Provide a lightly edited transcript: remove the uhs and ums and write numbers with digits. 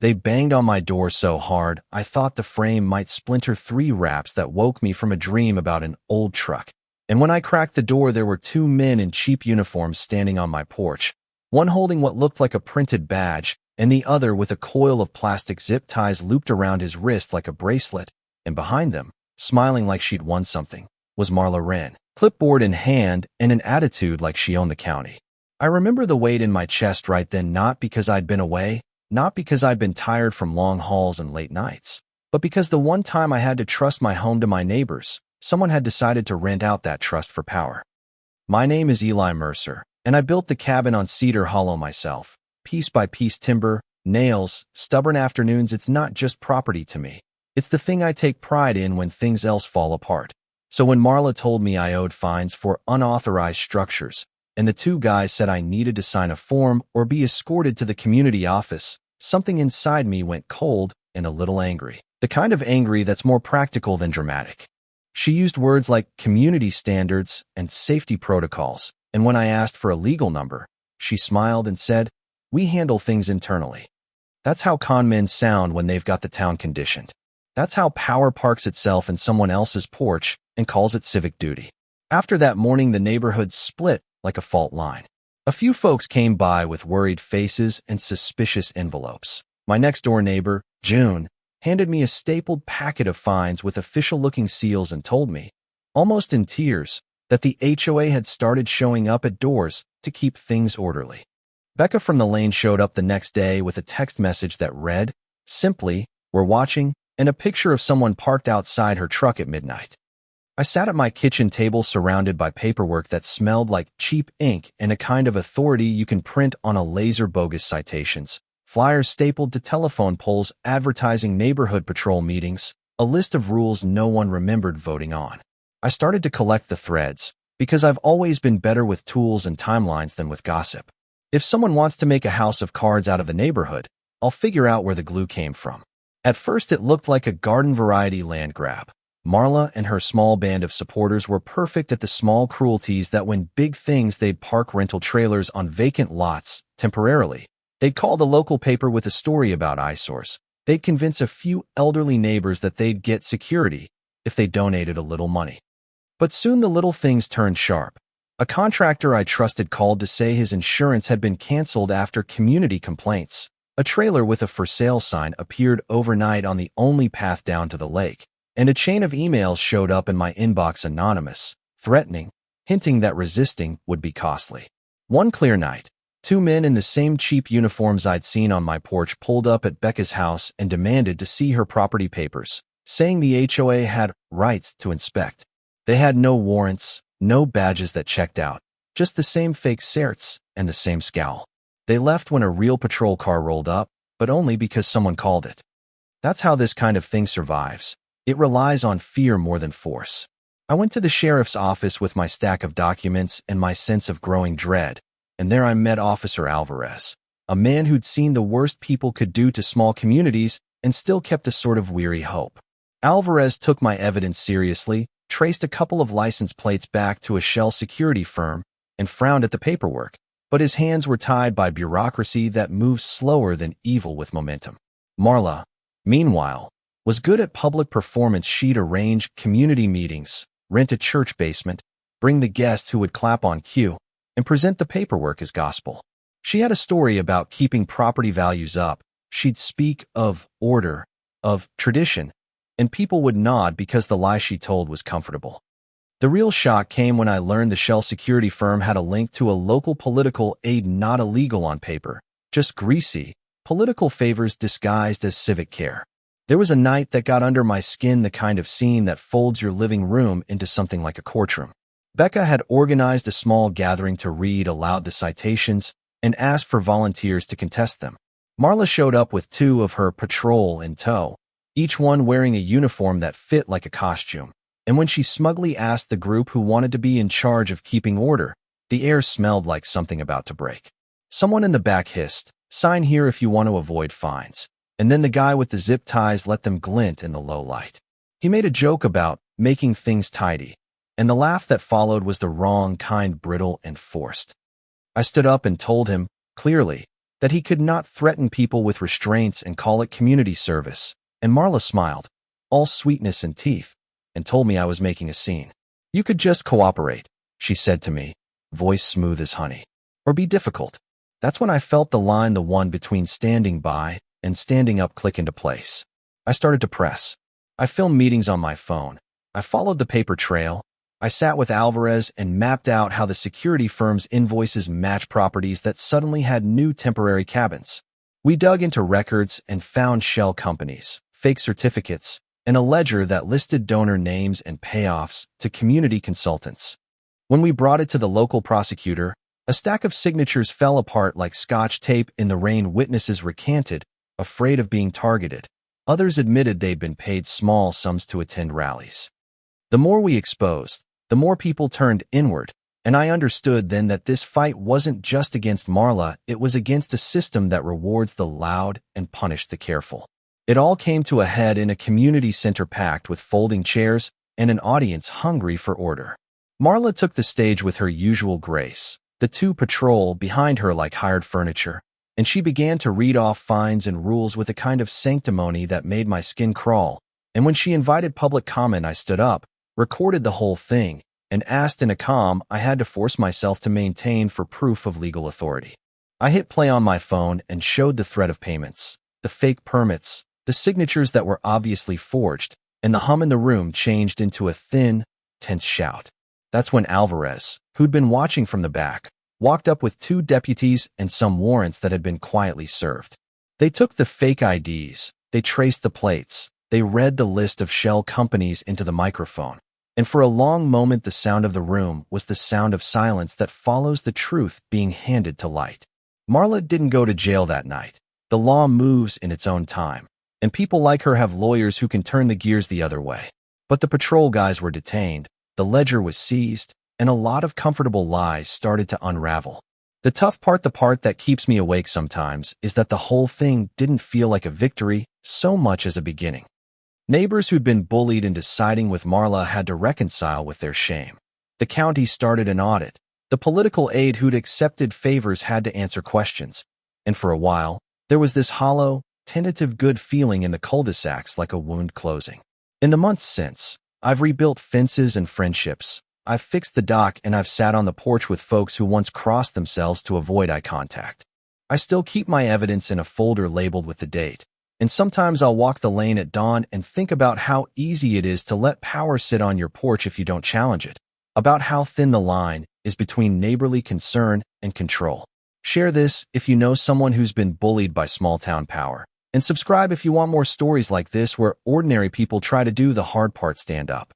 They banged on my door so hard, I thought the frame might splinter. 3 raps that woke me from a dream about an old truck. And when I cracked the door, there were 2 men in cheap uniforms standing on my porch, one holding what looked like a printed badge, and the other with a coil of plastic zip ties looped around his wrist like a bracelet. And behind them, smiling like she'd won something, was Marla Wren, clipboard in hand and an attitude like she owned the county. I remember the weight in my chest right then, not because I'd been away, not because I'd been tired from long hauls and late nights, but because the one time I had to trust my home to my neighbors, someone had decided to rent out that trust for power. My name is Eli Mercer, and I built the cabin on Cedar Hollow myself. Piece by piece, timber, nails, stubborn afternoons. It's not just property to me. It's the thing I take pride in when things else fall apart. So when Marla told me I owed fines for unauthorized structures, and the 2 guys said I needed to sign a form or be escorted to the community office, something inside me went cold and a little angry. The kind of angry that's more practical than dramatic. She used words like community standards and safety protocols, and when I asked for a legal number, she smiled and said, "We handle things internally." That's how con men sound when they've got the town conditioned. That's how power parks itself in someone else's porch and calls it civic duty. After that morning, the neighborhood split like a fault line. A few folks came by with worried faces and suspicious envelopes. My next-door neighbor, June, handed me a stapled packet of fines with official-looking seals and told me, almost in tears, that the HOA had started showing up at doors to keep things orderly. Becca from the lane showed up the next day with a text message that read, simply, "We're watching," and a picture of someone parked outside her truck at midnight. I sat at my kitchen table surrounded by paperwork that smelled like cheap ink and a kind of authority you can print on a laser. Bogus citations, flyers stapled to telephone poles advertising neighborhood patrol meetings, a list of rules no one remembered voting on. I started to collect the threads, because I've always been better with tools and timelines than with gossip. If someone wants to make a house of cards out of the neighborhood, I'll figure out where the glue came from. At first it looked like a garden variety land grab. Marla and her small band of supporters were perfect at the small cruelties that when big things, they'd park rental trailers on vacant lots temporarily. They'd call the local paper with a story about eyesores. They'd convince a few elderly neighbors that they'd get security if they donated a little money. But soon the little things turned sharp. A contractor I trusted called to say his insurance had been canceled after community complaints. A trailer with a for sale sign appeared overnight on the only path down to the lake. And a chain of emails showed up in my inbox, anonymous, threatening, hinting that resisting would be costly. One clear night, 2 men in the same cheap uniforms I'd seen on my porch pulled up at Becca's house and demanded to see her property papers, saying the HOA had rights to inspect. They had no warrants, no badges that checked out, just the same fake certs and the same scowl. They left when a real patrol car rolled up, but only because someone called it. That's how this kind of thing survives. It relies on fear more than force. I went to the sheriff's office with my stack of documents and my sense of growing dread, and there I met Officer Alvarez, a man who'd seen the worst people could do to small communities and still kept a sort of weary hope. Alvarez took my evidence seriously, traced a couple of license plates back to a shell security firm, and frowned at the paperwork, but his hands were tied by bureaucracy that moves slower than evil with momentum. Marla, meanwhile, was good at public performance. She'd arrange community meetings, rent a church basement, bring the guests who would clap on cue, and present the paperwork as gospel. She had a story about keeping property values up. She'd speak of order, of tradition, and people would nod because the lie she told was comfortable. The real shock came when I learned the shell security firm had a link to a local political aid, not illegal on paper, just greasy, political favors disguised as civic care. There was a night that got under my skin, the kind of scene that folds your living room into something like a courtroom. Becca had organized a small gathering to read aloud the citations and asked for volunteers to contest them. Marla showed up with 2 of her patrol in tow, each one wearing a uniform that fit like a costume. And when she smugly asked the group who wanted to be in charge of keeping order, the air smelled like something about to break. Someone in the back hissed, "Sign here if you want to avoid fines." And then the guy with the zip ties let them glint in the low light. He made a joke about making things tidy, and the laugh that followed was the wrong kind, brittle and forced. I stood up and told him, clearly, that he could not threaten people with restraints and call it community service. And Marla smiled, all sweetness and teeth, and told me I was making a scene. You could just cooperate, she said to me, voice smooth as honey. Or be difficult. That's when I felt the line, the one between standing by and standing up, click into place. I started to press. I filmed meetings on my phone. I followed the paper trail. I sat with Alvarez and mapped out how the security firm's invoices match properties that suddenly had new temporary cabins. We dug into records and found shell companies, fake certificates, and a ledger that listed donor names and payoffs to community consultants. When we brought it to the local prosecutor, a stack of signatures fell apart like scotch tape in the rain. Witnesses recanted, afraid of being targeted. Others admitted they'd been paid small sums to attend rallies. The more we exposed, the more people turned inward, and I understood then that this fight wasn't just against Marla, it was against a system that rewards the loud and punished the careful. It all came to a head in a community center packed with folding chairs and an audience hungry for order. Marla took the stage with her usual grace, the two patrol behind her like hired furniture, and she began to read off fines and rules with a kind of sanctimony that made my skin crawl. And when she invited public comment, I stood up, recorded the whole thing, and asked in a calm I had to force myself to maintain for proof of legal authority. I hit play on my phone and showed the thread of payments, the fake permits, the signatures that were obviously forged, and the hum in the room changed into a thin, tense shout. That's when Alvarez, who'd been watching from the back, walked up with two deputies and some warrants that had been quietly served. They took the fake IDs, they traced the plates, they read the list of shell companies into the microphone. And for a long moment the sound of the room was the sound of silence that follows the truth being handed to light. Marla didn't go to jail that night. The law moves in its own time, and people like her have lawyers who can turn the gears the other way. But the patrol guys were detained, the ledger was seized, and a lot of comfortable lies started to unravel. The tough part, the part that keeps me awake sometimes, is that the whole thing didn't feel like a victory so much as a beginning. Neighbors who'd been bullied into siding with Marla had to reconcile with their shame. The county started an audit. The political aide who'd accepted favors had to answer questions. And for a while, there was this hollow, tentative good feeling in the cul-de-sacs, like a wound closing. In the months since, I've rebuilt fences and friendships. I've fixed the dock, and I've sat on the porch with folks who once crossed themselves to avoid eye contact. I still keep my evidence in a folder labeled with the date. And sometimes I'll walk the lane at dawn and think about how easy it is to let power sit on your porch if you don't challenge it. About how thin the line is between neighborly concern and control. Share this if you know someone who's been bullied by small-town power. And subscribe if you want more stories like this where ordinary people try to do the hard part, stand up.